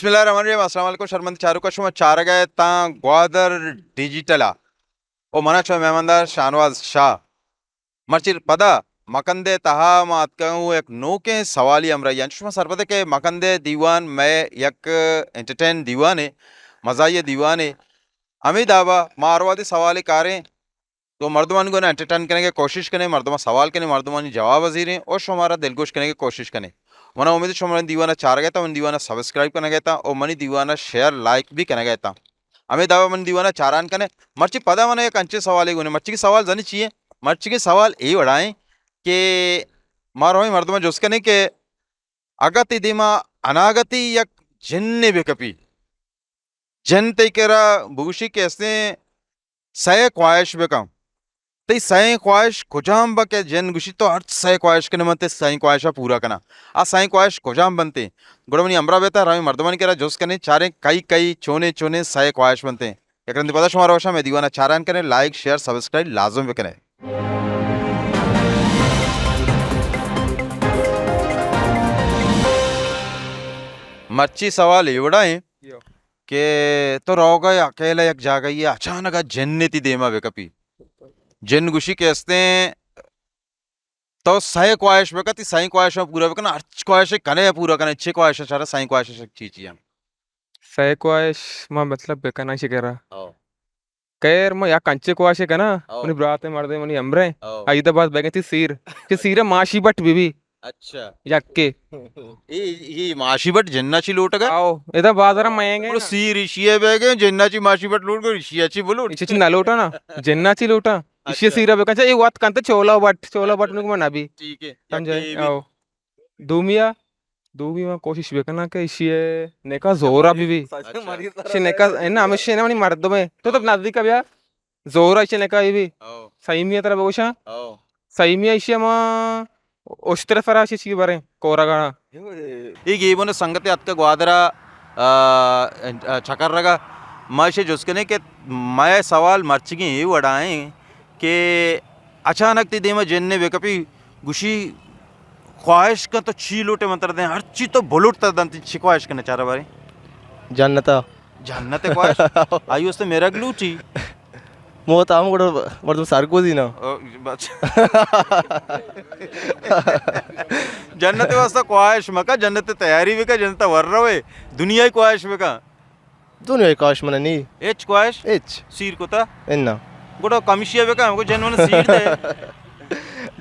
बिस्मिल्लाहिर्रहमानिर्रहीम अस्सलाम वालेकुम शर्मंद चारू का शुमा चार गए ता ग्वादर डिजिटला ओ मना शो मेहमानदार शाहनवाज शाह मर्चिर पदा मकंदे तहा मात कहूँ एक नो के सवाली अमरा यांशुमा सरपदे के मकंदे दीवान मैं यक एंटरटेन दीवान है मजाई दीवान है अमी दावा मारवादी सवाल कारें तो मर्दमान को ना एंटरटेन करने की कोशिश करें मर्दमा सवाल करें मर्दमानी जवाब वजीरें और शुमारा दिलगोश करने की कोशिश करें मना उम्मीद शुमारा दीवाना चार गया था मन दीवाना सब्सक्राइब करना गया था और मनी दीवाना शेयर लाइक भी करना गया था हमें दावा मन दीवाना चारान कने मर्ची पदा मन एक अंचे सवाल है मर्ची के सवाल जानी चाहिए मर्ची के सवाल यही बढ़ाएं कि मारो मर्दमा जोस कने के अगति दिमा अनागति या जिन्ने भी कपी जन तेरा भूषी के ऐसे सय ख्वाहिश बेकम ते सही ख्वाहिश खुजाम बके जन गुशी तो अर्थ सही ख्वाहिश के नमते सही ख्वाहिशा पूरा करना आ सही ख्वाहिश खुजाम बनते गुड़मनी अमरा बेता रामी मर्दमन के जोस कने चारे कई कई चोने चोने सही ख्वाहिश बनते एक रंदी पता शुमारा वशा में दीवाना चारान करें लाइक शेयर सब्सक्राइब लाजम भी करें मच्छी सवाल एवड़ा है कि तो रहो गए अकेला एक जा गई अचानक जन्नती देमा वे कपी जन गुशी के हंसते तो सही ख्वाहिश में कहती सही ख्वाहिश में पूरा करना अच्छी ख्वाहिश कने पूरा करना अच्छी ख्वाहिश चारा सही ख्वाहिश चीची हम सही ख्वाहिश मां मतलब बेकना शिकरा कैर मैं या कंचे ख्वाहिश है ना उन्हें ब्राते मर्दे मनी अमरे आइदा बात बेगती सीर कि सीर माशी बट बीबी अच्छा यक्के ये माशी बट जन्नाची लूट गए आओ इधर बाजार में आएंगे बोलो सी ऋषिये बेगे जन्नाची माशी बट लूट गए ऋषियाची बोलो इसे ना लूटा ना जन्नाची लूटा इसे सीरा बेकना ये बात कंते चोला बट नुक मना भी ठीक है समझे आओ दूमिया दूमी में कोशिश बेकना के इसे नेका जोरा बीबी इसे नेका है ना हमेशा ना मनी मर्द में तो तब नजदीक का भैया जोरा इसे नेका ये भी सही मिया तरह बेगोशा सही मिया इसे मां उस तरफ फराशी ची बारे कोरा गाना ये गेबो ने संगते अत्का ग्वादरा चकर रगा माशे जोस्कने के मैं सवाल मर्चिगे ये वड़ाएं कि अचानक ती देमा जन्ने बेकपी गुशी ख्वाहिश का तो छी लोटे मंत्र दें हर चीज तो बोलुटता दंती छी ख्वाहिश करने चारा बारे जन्नता जन्नते ख्वाहिश आई उसने मेरा ग्लूची मोत आम गुड़ वर्तम सार्कोजी ना जन्नते वास्ता ख्वाहिश मका जन्नते तैयारी भी का जन्नता वर्रा वे दुनिया की ख्वाहिश में का दुनिया काश मने नी एच ख्वाहिश एच सीर को ता इन्ना गुड़ा कमिशिया बेका हमको जन मन सीट दे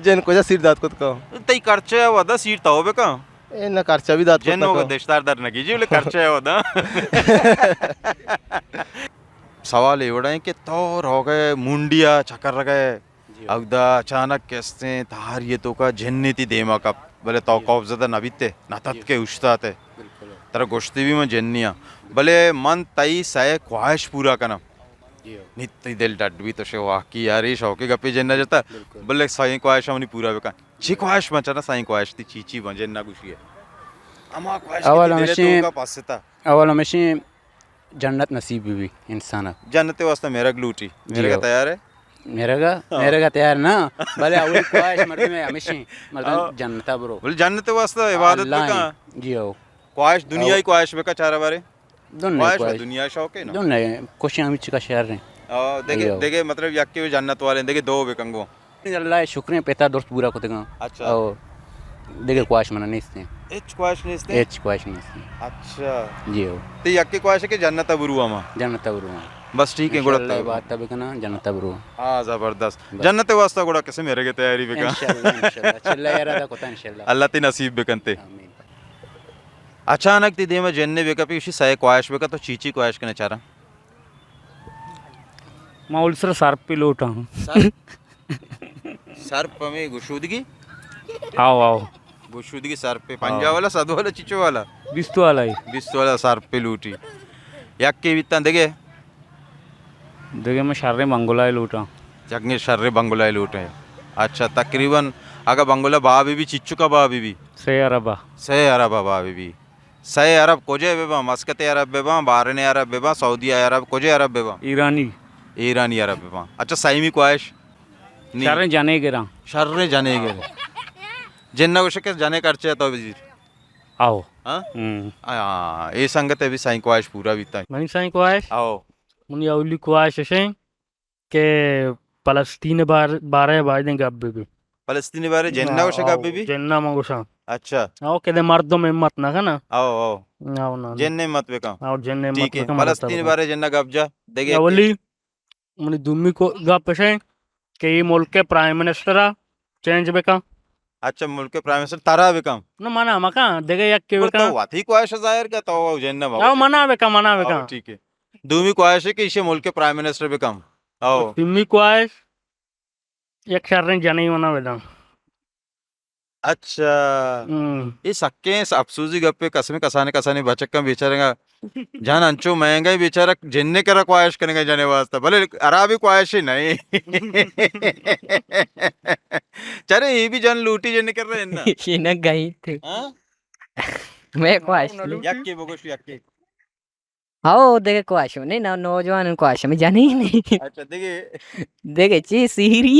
जन को जा सिर दात को का तई खर्चा वदा सीट ताओ बेका इन्ना खर्चा भी दात जन होगा देशदार दर नगी जी बोले खर्चा वदा सवाल एवड़ा है कि तो हो गए मुंडिया चक्कर गए अगदा अचानक कैसे तार ये तो का जन्नती देमा का बोले तो कौफ ज़्यादा नबीते नतत के उश्ताते तेरा गोश्ती भी मैं जन्निया बोले मन तई सय ख्वाहिश पूरा करना नित्य दिल डट भी तो शे वाकी यार ये शौके गप्पे जन्ना जाता बोले सही ख्वाहिश हमने पूरा बेका ची ख्वाहिश मचा ना सही ख्वाहिश थी चीची बन जन्ना कुछ है अमा ख्वाहिश अवल का पासता हमेशा जन्नत नसीब भी इंसान जन्नते वास्ते मेरा ग्लूटी मेरे तैयार है मेरे का तैयार ना भले अवल ख्वाहिश मर्द में हमेशा मर्द जन्नता ब्रो बोले जन्नते वास्ते इबादत में का जी हो ख्वाहिश दुनिया ही ख्वाहिश में का चारा बारे दोनों ख्वाहिश दुनिया शौक है ना दोनों क्वेश्चन हम चिका शहर रहे देखे देखे मतलब यक्के जन्नत वाले देखे दो बेकंगो अल्लाह शुक्र पेता दोस्त पूरा को देगा अच्छा और देखे ख्वाहिश मना नहीं इसने एच ख्वाहिश नहीं इसने एच ख्वाहिश नहीं इसने अच्छा जी हो तो यक्के ख्वाहिश है कि जन्नत बुरुआ मा जन्नता ब्रो बस ठीक है गुड़ा बात तब कहना जन्नता ब्रो हाँ जबरदस्त जन्नत वास्ता गुड़ा कैसे मेरे के तैयारी बेका इंशाल्लाह चल्ला यार दा कोता इंशाल्लाह अल्लाह ती नसीब बेकंते आमीन अचानक ती देमा जन्ने बेका पे उसी सय ख्वाहिश बेका तो चीची ख्वाहिश करने चारा मैं उल्सर सार्प पे लौटा हूँ सर्प में गुशुदगी आओ आओ गुशुदगी सर्प पे पंजा वाला सदो वाला चिचो वाला बिस्तु वाला ही बिस्त वाला सर्प पे लूटी यक्के बित्ता देखे देखिए मैं शारे मंगोला ही लौटा जगने शर्रे बंगुला लूटे अच्छा तकरीबन अगर बंगुला बाबी भी चिच्चू का बाबी भी से अरबा सही अरब बाबी भी सही अरब कोजे बेबा मस्कत अरब बेबा बारने अरब बेबा सऊदी अरब कोजे अरब बेबा ईरानी ईरानी अरब बेबा अच्छा सही में ख्वाहिश शारे जाने गिरा शर्रे जाने के जिन्ना कुछ के जाने करचे तो बिजी आओ हाँ ये संगत है भी साईं ख्वाहिश पूरा बीता है मनी साईं ख्वाहिश आओ मुनी अवली ख्वाहिश है के फलस्तीन बारे बाजने गब्बे भी फलस्तीनी बारे जन्ना को शका बीबी जन्ना मंगोसा अच्छा आओ के मर्दों में मत ना का ना आओ आओ आओ ना जन्ने मत बेका आओ जन्ने ठीक है मत फलस्तीनी बारे जन्ना गब्जा देखिए अवली मुनी दुम्मी को गप है के ये मुल्क के प्राइम मिनिस्टर चेंज बेका अच्छा मुल्क के प्राइम मिनिस्टर तारा बेकम ना मना मका देगे या के बेका तो वाथी ख्वाहिश जाहिर का तो जन्ना आओ मना बेका ठीक है दूमी ख्वाहिश है कि इसे मुल्क के प्राइम मिनिस्टर बेकम आओ दुम्मी ख्वाहिश एक शर्रें जाने होना बेटा अच्छा ये सक्के अफसूजी गप्पे कसमे कसाने कसाने बचक्का बेचारेगा जान अंचो महंगा ही बेचारा जिन्ने करा ख्वाहिश करेगा जाने वास्ता भले अराबी ख्वाहिश ही नहीं चले ये भी जन लूटी जन कर रहे हैं ना ये न गई थी हाँ मैं ख्वाहिश यक्के बगोश यक्के आओ देखे ख्वाहिश नहीं ना नौजवान ख्वाहिश में जानी ही नहीं अच्छा देखिए देखे ची सीरी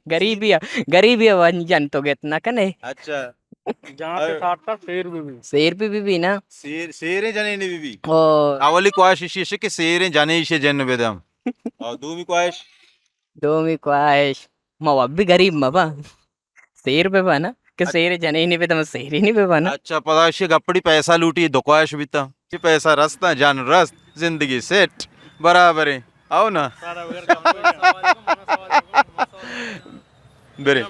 गरीबी वन जन तो इतना कने अच्छा जहाँ पे साठता शेर भी शेर भी ना शेरे जने ने बीबी और आवली ख्वाहिश इसे के शेरे जाने इसे जन बेदम और दूमी ख्वाहिश दो में ख्वाहिश मवा भी गरीब मवा शेर पे बना कि शेर जने ही नहीं पे तो शेर ही नहीं पे बना अच्छा पता इसे गप्पड़ी पैसा लूटी दो ख्वाहिश बीता ये पैसा रस्ता जान रस्त जिंदगी सेट बराबर है आओ ना बेरे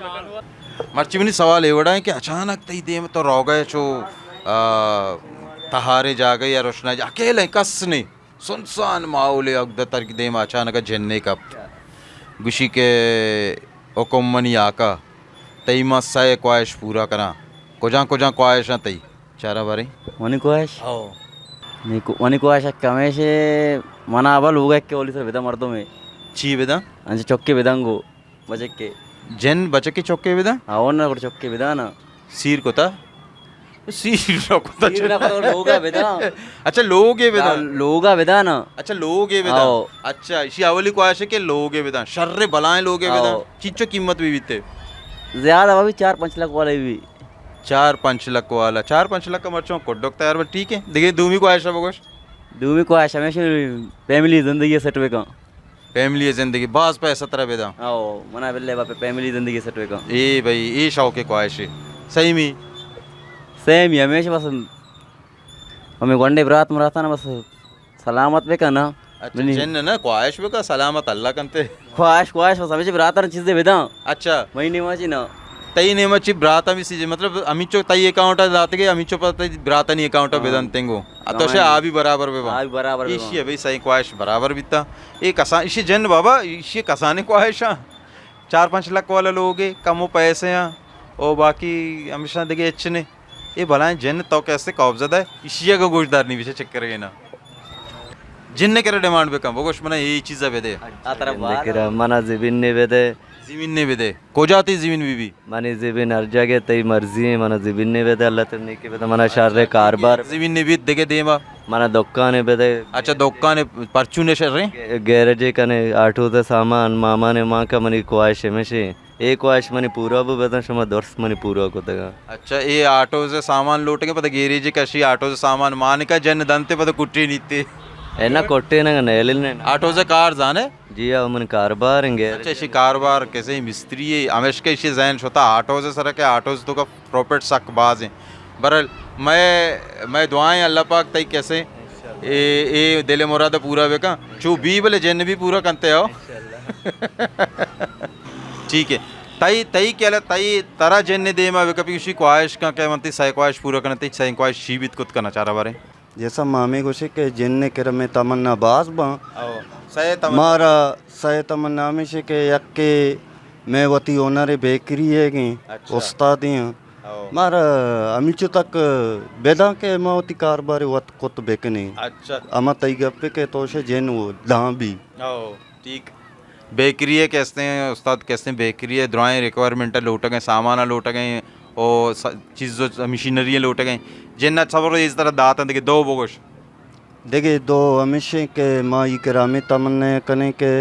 मर्ची भी सवाल एवड़ा है कि अचानक तई दे में तो रो गए जो तहारे जा गए या रोशना जा अकेले कस नहीं सुनसान माहौल है अगद तर की दे में अचानक जन्ने का गुशी के ओकमनी आका तई मा सय ख्वाहिश पूरा करा कोजा ख्वाहिश ना तई चारा बारे वनी ख्वाहिश वनी ख्वाहिश कमेशे मना अबल होगा के ओली सर बेदा मर्दों में ची बेदा अंज चौके बेदांगो बजे के जन बचे के चौके बेदा आओ ना कर चौके बेदा ना सीर को था सीर को था ना पर लोगा बेदा अच्छा लोग ये बेदा लोगा बेदा ना अच्छा लोग ये बेदा आओ। अच्छा इसी अवली ख्वाहिश है कि लोग ये बेदा शर्रे बलाएं लोग ये बेदा आओ। चीचो कीमत भी बीते ज्यादा अभी 4-5 लाख वाले भी 4-5 लाख वाला 4-5 लाख का मर्चों कोडोक तैयार बट ठीक है देखिए दूमी ख्वाहिश है बगोश दूमी ख्वाहिश हमेशा फैमिली जिंदगी सेट वे का फैमिली जिंदगी बास पैसा तरह बेदा आओ मना बिल्ले बापे फैमिली जिंदगी सेट वे का ए भाई ये शौक है ख्वाहिश है सही में सेम ही हमेशा बस हमें वनडे बरात में रहता ना बस सलामत पे का ना अच्छा जन ना ख्वाहिश भी का सलामत अल्लाह कंते ख्वाहिश बस हमेशा बरात ना चीज़ें बेदा अच्छा महीने माची ना तई ने मची ब्राता मी सीजे मतलब अमीचो तई अकाउंट दाते के अमीचो पर तई ब्राता नहीं अकाउंट बेदन तेंगो तो से आ भी बराबर बे आज बराबर इसी है भाई सही ख्वाहिश बराबर बीता ये कसा इसी जन बाबा इसी कसाने ख्वाहिश 4-5 लाख वाले लोग है कमो पैसे हैं और बाकी हमेशा देखे अच्छे ने ये भलाएं जन तो कैसे कब्जा है इसी का गोशदार नहीं पीछे चक्कर है ना जिनने करे डिमांड पे कम वो गोश मना यही चीज़ है दे आ तरफ मना जिबिन ने बेदे जमीन ने भी दे को जाती जमीन भी मानी जिबिन हर जगह तई मर्जी है मना जिबिन ने बेदे अल्लाह तने के बेदे मना शारे कारबार जमीन ने भी देके देमा मना दुकान बेदे अच्छा दुकान परचू ने शर रहे गैरेज कने आठो ते सामान मामा ने मां का मनी ख्वाहिश में से एक ख्वाहिश मनी पूरा भी बेदन शमा दर्स मनी पूरा को तगा अच्छा ये ऑटो से सामान लूट के पता गेरेज कशी ऑटो से सामान मान का जन दंते पता कुट्टी नीते है ना कोटे ना नेलिल ने ऑटो से कार जाने जी आ मन कारबार हैं अच्छा इसी कारोबार कैसे मिस्त्री है हमेश के इसी जैन होता ऑटो से सर के ऑटो से तो का प्रॉफिट सक बाज है बरल मैं दुआएं अल्लाह पाक तई कैसे ए दिल मुराद पूरा बेका चू बी बोले जन भी पूरा करते हो ठीक है तई तई क्या तई तरा जन दे मा बेका पीछे ख्वाहिश का क्या मनती सही ख्वाहिश पूरा करना तई सही ख्वाहिश शीबित कुछ करना चाह रहा बारे जैसा मामे गोशे के जिन्ने कर में तमन्ना बाज बा सही मारा सही तमन्ना में से के यक्के मैं वती ओनरे बेकरी है कि अच्छा। उस्ताद हैं मारा अमिचो तक बेदा के मावती कारबार वत कुत बेकने अच्छा अमा तई गप्पे के तो से जेन वो दां भी ठीक बेकरी है कैसे हैं उस्ताद कैसे हैं बेकरी है द्राएं रिक्वायरमेंट लौट गए सामान लौट गए और चीज़ जो मशीनरी लौट गए जिन्ना सब इस तरह दात हैं देखिए दो बोगोश देखे दो हमेशा के माँ ये करामे तमन्ना कने के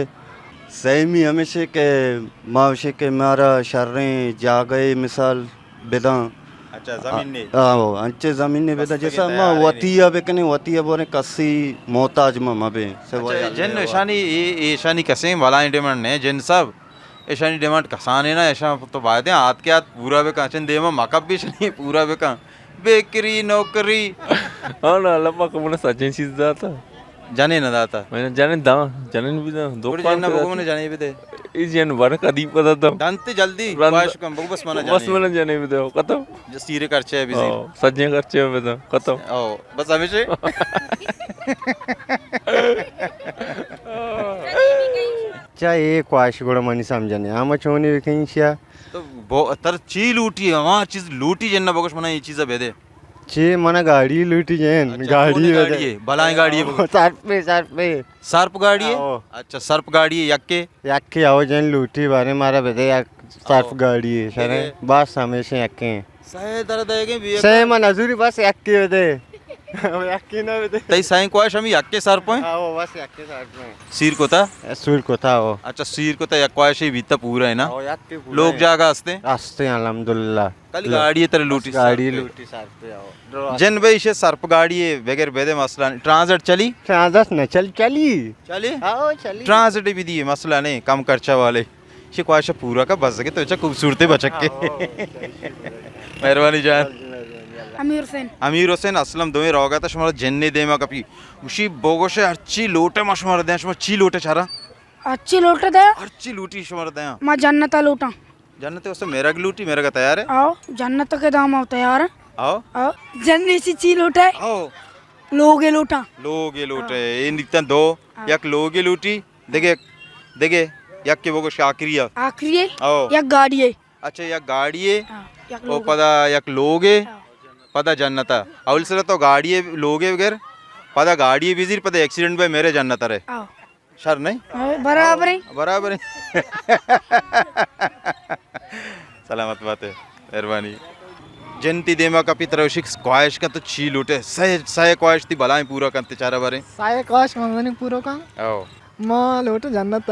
सहमी हमेशा के माँ के मारा शर्रें जा गए मिसाल बेदा अच्छा जमीन ने अंचे जमीन ने बेदा मस्त जैसा की मा तैयारी वतिया बेकने वतिया बोने कसी मोहताज मा मबे से अच्छा जन ईशानी ईशानी कसे वाला डिमांड ने जन सब ईशानी डिमांड कसाने ना ऐसा तो बात है हाथ के हाथ पूरा बे काचन देमा मकब भी नहीं पूरा बे का बेकरी नौकरी Ana lama kamu sajen sih data. जाने न दाता Mana jalan dah, jalan भी dah. दो थोड़ी पार जन्ना बगो मने जाने भी दे इस जन बार कदी पता था. दांते जल्दी रंद- बाश कम बगो बस मना बस जाने mana जाने भी दो कतम. जो सीरे करचे है बिजी सज्जन करचे भी दो कतम. ओ बस हमेशा चा एक वाश गोड़ा मनी समझने आम चोनी कहीं तो तर ची लूटी है वहाँ चीज लूटी जन्ना बगोश मना ये चीज़ बेदे चे मना गाड़ी लूटी जैन गाड़ी है भलाई गाड़ी है बगो सर पे सर्प गाड़ी है आओ। अच्छा सर्प गाड़ी है यक्के याके आओ जैन लूटी बारे मारा बेदे या सर्फ आओ। गाड़ी है सर देखे। बस हमेशा याके सहे दर्द है के भी से मन अजूरी बस याके बेदे याके ना बेदे तई साईं क्वाश हम यक्के सर्प हैं आओ बस याके सर्फ में सीर को था सुर को था वो अच्छा सीर को था यक्वाश ही बीता पूरा है ना आओ याके लोग जागा हंसते हंसते हैं अल्हम्दुलिल्लाह कल गाड़ी है तेरे लूटी गाड़ी सर्प पे। लूटी सर पे आओ जन भाई से सर्प गाड़ी है बगैर बेदे मसला नहीं ट्रांजिट चली ट्रांजस न चली चली आओ चली ट्रांजिट भी दिए मसला नहीं कम खर्चा वाले ये ख्वाहिश पूरा का बस के तो अच्छा खूबसूरती बचक के मेहरबानी जान अमीर हुसैन असलम दोए रोगा था शुमार जन्ने दे मा कपी उसी बोगोशे अर्ची लोटे मा शुमार दे शुमार ची लोटे चारा अच्छी लौट दे अर्ची लूटी शुमार दे मैं जन्नत लूटा जन्नत उससे मेरा की लूटी मेरा का तैयार है आओ जन्नत के दाम आओ तैयार आओ आओ जन्नत सी ची लूटा आओ लोगे लूटा लोग ये लूटे ये निकता दो यक लोग ये लूटी देखे देखे यक के बोगोश आखिरी है आखिरी है आओ या गाड़ी है अच्छा यक गाड़ी है या ओ पदा यक लोग है पदा जन्नता अवल सर तो गाड़ी है लोग है वगैरह पदा गाड़ी है बिजी पदा एक्सीडेंट पे मेरे जन्नत रहे आओ शर नहीं आओ, बराबर है बराबर है सलामत बात है मेहरबानी जनती देमा का पितर ख्वाहिश का तो छी लूटे सह सह ख्वाहिश थी भलाई पूरा करते चारा बारे साय काश मंगनी पूरो का आओ मां लोट जन्नत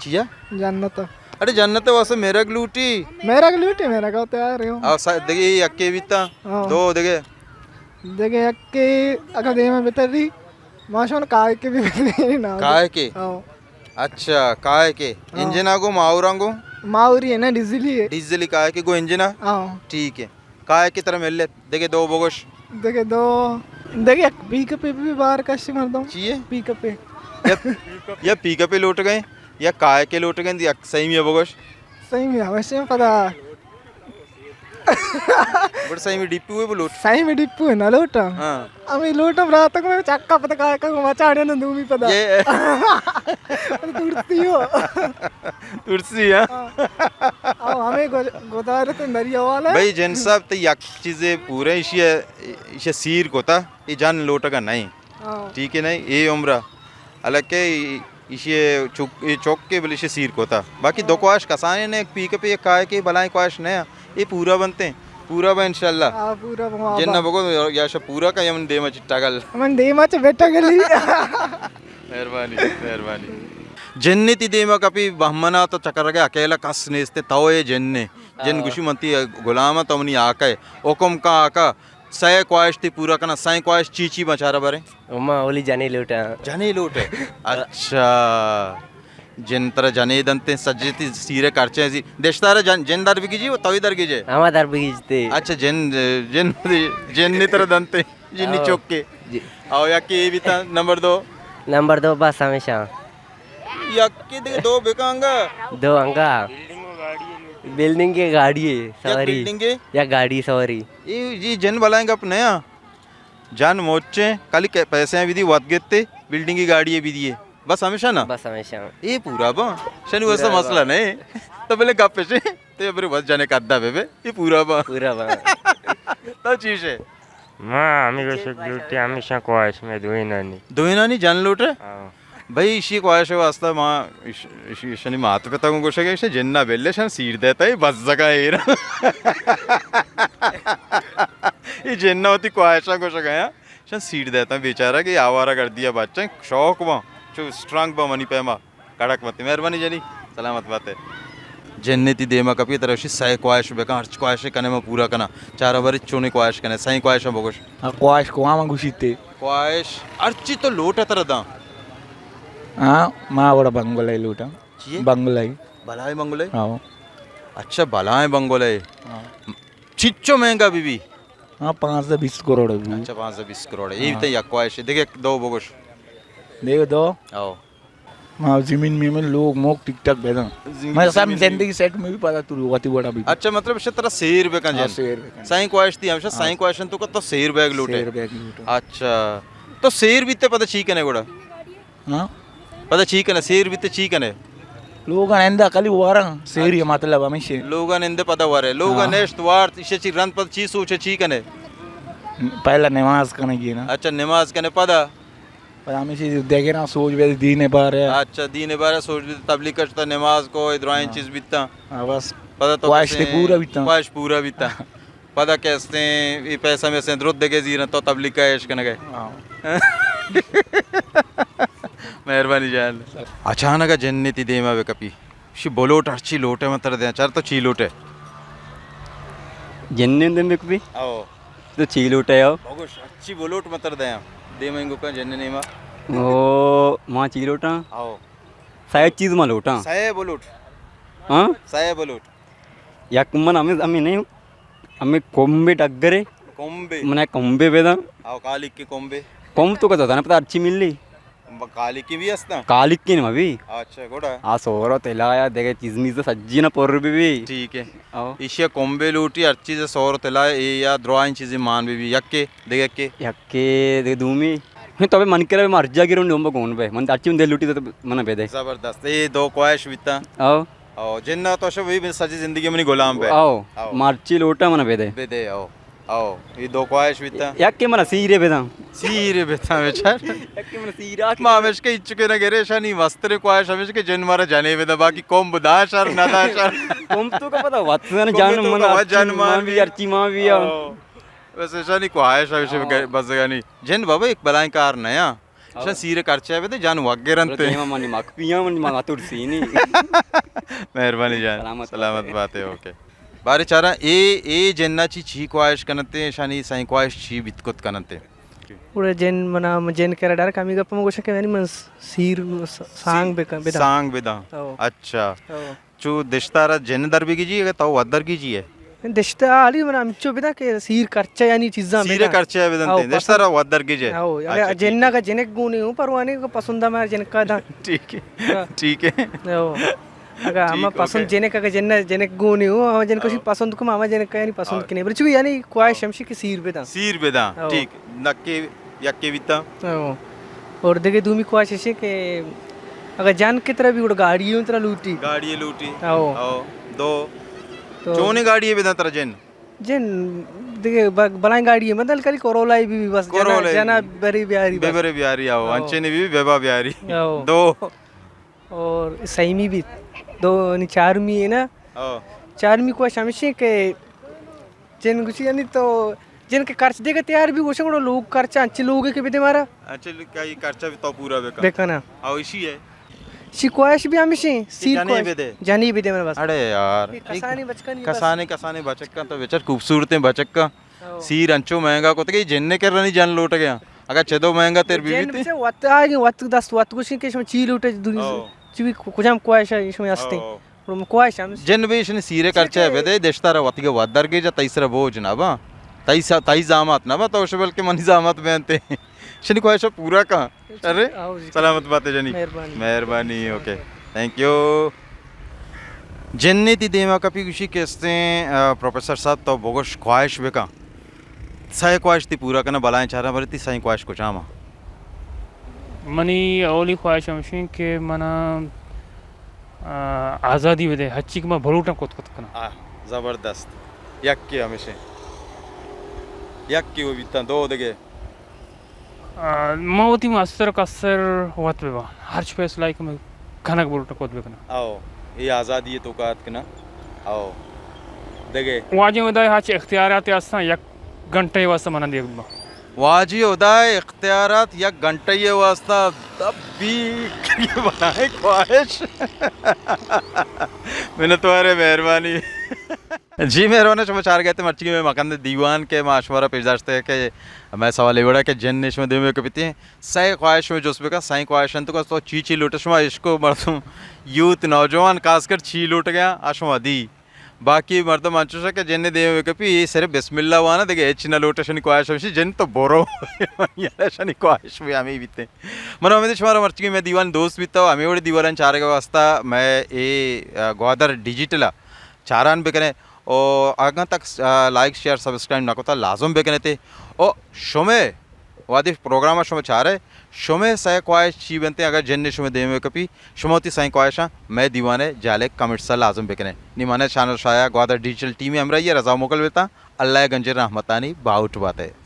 चिया जन्नत अरे जन्नत वैसे मेरा की लूटी मेरा के लूटे मेरा का तैयार है आओ देखे ये अक्के बीता हाँ। दो देखे देखे के अगर दे में बेहतर रही माशोन काय के भी बेहतर ना काय के आओ अच्छा काय के इंजन आगो माउरांगो माउरी है ना डीजली है डीजल काय के गो इंजन आओ ठीक है काय की तरह मिल ले देखे दो बोगोश देखे दो देखे पिकअप पे भी बाहर कशी मार दो चाहिए पिकअप पे या पिकअप पे लौट गए या काय के लौट गए या सही में बोगोश सही में अवश्य पता बड़ सही में डिप्पू है वो लौट सही में डिप्पू है ना लोटा हाँ अमी लोटम रात तक में चक्का पता काय का मचाड़े ना दूमी पता ये तुरती हो तुलसी है आओ हमें गोदारे तो नरिया वाला भाई जन साहब तो यक चीजें पूरे इसे सीर को था ये जान लोटा का नहीं आओ ठीक है नहीं ये उम्र हालांकि इसे ये चौक के बोले इसे सीर को था बाकी दो क्वाश कसाने ने एक पीके पे काय के भलाई क्वाश नया ये पूरा बनते हैं पूरा बन इंशाल्लाह आ पूरा जन्ना बगो या पूरा का यमन देमा चिट्टा गल मन देमा च बेटा गली मेहरबानी मेहरबानी जन्नती देमा कपी बहमना तो चकर के अकेला कस नेस्ते तव ये जन्ने जन गुशी मंती गुलाम तमनी आका ओकम का आका सय क्वाइश थी पूरा करना सय क्वाइश चीची बचारा बारे उमा ओली जाने लूटा जाने लोट है अच्छा जिन तरह जाने दंते सज्जती सीरे करचे ऐसी देशदार जनदार भी कीजिए वो तवीदार कीजिए हमादार बीजते अच्छा जिन जिन जिन तरह दंते जिन्नी चौक के आओ या के भी था नंबर 2 बस हमेशा या के दे दो बेकांगा 2 अंगा बिल्डिंग की गाड़ी है या सवारी बिल्डिंग के या गाड़ी सवारी ये जन बुलाएंगे अपने यहाँ जान मोचे कल पैसे भी दी वत गेते बिल्डिंग की गाड़ी भी दिए बस हमेशा ना बस हमेशा ये पूरा बा शनि वैसा मसला नहीं तो पहले गप से तो फिर बस जाने का अद्दा बेबे ये पूरा बा तो चीज है माँ हमी को ड्यूटी हमेशा ख्वाहिश में दुई नानी दोहिना जान लूट भाई इसी ख्वाहिश है वास्ता माँ शनि मात पिता को कुछ है जिन्ना बेले शन सीट देता है बस जगह ये जिन्ना होती ख्वाहिशा कुछ गया शन सीट देता है बेचारा कि आवारा कर दिया बच्चा शौक वहाँ जो स्ट्रांग बा मनी पैमा कड़क मत मेहरबानी जनी सलामत बात है जन्नती देमा कपी तरह सही ख्वाहिश बेका हर ख्वाहिश कने में पूरा करना चार बार चोने ख्वाहिश कने सही ख्वाहिश बोगोश क्वाश को आमा घुसीते ख्वाहिश अर्ची तो लोट तरह दा हाँ माँ बड़ा बंगलाई लूटा बंगलाई भलाई बंगोले हाँ अच्छा भलाएं बंगोले चिच्चो महंगा बीबी हाँ 5 से 20 करोड़ है अच्छा 5 से 20 करोड़ ये तो या ख्वाहिश देखिए दो बोगोश देखो दो आओ माँ जमीन में लोग मोक टिक टक बेदा मैं सब जिंदगी सेट में भी पता तू होती बड़ा भी अच्छा मतलब इसे तरह शेर बेका जन सही ख्वाहिश थी हमेशा सही ख्वाहिश तो का तो शेर बैग लूटे अच्छा तो शेर भी ते पता ठीक है गोड़ा हाँ पता ठीक है शेर भी ते ठीक है लोग आनंदा कली वारा शेर ये मतलब हमेशा लोग निंदे पता वारे लोग नेक्स्ट वार इसे ची रन पता चीज सोचे ठीक है पहला नमाज करने की ना अच्छा नमाज करने पता पर हमेशा देखे ना सोच वे दीने बार है अच्छा दीने बार सोच तबलीग करता नमाज को इधराइन चीज बिता बस पता तो ख्वाहिश ते पूरा बिता ख्वाहिश पूरा बिता पता कैसे ये पैसा में से द्रुत देके जीना तो तबलीग का ऐश करने गए मेहरबानी जान अचानक जन्नती देमा वे कपी शी बोलोट अर्ची लोटे मत दे चार तो ची लोटे जन्ने में भी आओ तो चील उठे आओ बोगोश अर्ची बोलोट मत दे देमा इंगो का जन्ने मा ओ माँ चील उठा आओ शायद चीज माल उठा साये बोलोट हाँ साये बोलोट या कुम्मन हमें नहीं हमें कोम्बे टग्गरे कोम्बे मने कोम्बे बेदा आओ कालिक के कोम्बे कोम तो कहता था ना पता अच्छी मिल ली कालिक की भी हस्ता कालिक की ना अभी अच्छा गोड़ा आ सोरो तेलाया देखे चीज मीज सज्जी ना पोर भी ठीक है आओ इशिया कोम्बे लूटी अर्ची से सौर तेला ए या द्रोआइन चीजें मान भी यक्के देख के यक्के दे दूमी मैं तो अबे मन करे मर जा गिरो नोंबो कौन बे मन अच्छी दे लूटी तो मन बेदे जबरदस्त ये दो ख्वाहिश बिता आओ आओ जिन्ना तो शब भी सच्ची जिंदगी में नहीं गुलाम पे आओ मार्ची लोटा मन बेदे बेदे आओ आओ ये दो ख्वाहिश बिता यक्के मन सीरे बेदा सीरे बेता बेचार यक्के मन सीरा माँ हमेश के इच्छुके न गेरे शानी वस्त्र ख्वाहिश हमेश के जन मारा जाने बेदा बाकी कौम बुदा शर नदा शर कोम तो का पता वत्सन जान मन जान मान भी अर्ची मां भी आओ वैसे शानी ख्वाहिश हमेश बस गानी जन बाबा एक बलाएं कार नया शान सीरे करचे बेदे जान वग्गे रंते मनी मक पिया मन मातुर सीनी मेहरबानी जान सलामत बात है ओके बारे चारा ए जन्नाची छी ख्वाहिश कनते शानी सही ख्वाहिश छी बितकुत कनते पुढे जेन मना जेन केरा डायरेक्ट आम्ही गप्पा मग शके आणि मन सीर सांग बेका बेदा सांग बेदा अच्छा चो दिशतारा जन दरबी की जी है तो वदर की जी है देशता आली मना आमचो बेदा के सीर करचा यानी चीजा सीरे करचे बेदंते दिशतारा वदर की जे हो अरे जेन्ना का जेने गुणी हूं परवाने को पसंद है जेन का दा ठीक है ठीक है हो अगर हम पसंद जेने का जेन्ना जेने गुणी हूं हम जेन को पसंद को मामा जेने का यानी पसंद की नहीं बरचु यानी क्वाय शमशी के सीर बेदा ठीक नक्के यक्के बिता हो और देखे दूमी क्वाय शशे के अगर जान के तरह भी उड़ गाड़ियों तरह गाड़ी लूटी आओ दो चोने गाड़ी है बेदा तरह जन देखे बनाई गाड़ी है मतलब कल कोरोला भी बस जना बड़ी बिहारी आओ अंचे ने भी बेबा बिहारी दो और सहीमी भी दो नि चारमी है ना चारमी को शमशी के जन कुछ यानी तो जन के खर्च देगा तैयार भी गोशे को लोग खर्चा अच्छे लोग के बेदे मारा अच्छे का ये खर्चा भी तो पूरा बेका ना आओ इसी है शिकवायश भी हमेशा सीर जानी बेदे जानी बेदे मेरे पास अरे यार कसाने बचक्का तो बेचार खूबसूरत है बचक्का सीर अंचो महंगा को तो जन्ने कर रनी जान लौट गया अगर चेदो महंगा तेरे बीवी थे वत आगे वत दस वत कुछ के इसमें चील उठे दुनिया चीवी कुछ हम क्वाइश इसमें अस्ते और क्वाइश हम जन भी इसने सीरे करचे बेदे देशतारा वत के वदर के जा तीसरा बोझ ना बा ताई जामत ना बा तो उसे बल्कि मनी जामत बेनते शनि क्वाइश पूरा का अरे सलामत बात है जनी मेहरबानी ओके थैंक यू जन्नती देमा कपी खुशी कहते हैं प्रोफेसर साहब तो बोगश ख्वाहिश बेका सही ख्वाहिश थी पूरा करना बलाएं चारा भरी थी सही ख्वाहिश को चामा मनी ओली ख्वाहिश हमशी के मना आज़ादी वेदे हच्ची के मा भरूटा कोत करना जबरदस्त यक्के हमेशा यक्के वो बिता दो देगे मौती मास्टर कसर होत बेबा हर स्पेस लाइक में खाना भरूटा कोत बेकना आओ ये आज़ादी है तो कात कना आओ देगे वाजे वेदा हाच इख्तियारात आसा एक घंटे वास्ता मना देख बा वाजी उदाय इख्तियारात या घंटे ये वास्ता तब भी बनाए ख्वाहिश मैंने तुम्हारे मेहरबानी जी मेहरबानी शमा चार गए थे मर्ची में मकान दीवान के माशवरा पेश दाश्ते है कि मैं सवाल एवड़ा के जन नेश में देवे कपिते हैं सही ख्वाहिश में जोस्बे का सही ख्वाहिश तो का तो ची लूट शमा इसको मर्दम यूथ नौजवान खासकर छी लूट गया आशमा दी बाकी मर्दम अंचुशा के जन्ने देवे कपि सर बिस्मिल्लाह हुआ ना देखे चिन्ह लोट शनि ख्वाहिश में जन तो बोरो यार शनि ख्वाहिश में हमें बीते मनो हमें शुमार मर्ची में दीवान दोस्त बीता हमें बड़े दीवान चार के वास्ता मैं ये ग्वादर डिजिटल चारान बेकने और आगे तक लाइक शेयर सब्सक्राइब ना कोता लाजम बेकने थे और शोमे वादी प्रोग्राम शोमे चारे शोमे सही ख्वाहिश ची बनते अगर जन्ने शोमे देवे कपि शोमोती सही ख्वाहिशा मैं दीवाने जाले कमेंट सा लाजम बेकने निमाने चैनल शाया ग्वादर डिजिटल टीम में हमरा ये रजा मोकल बेता अल्लाह गंजे रहमतानी बाउट बात है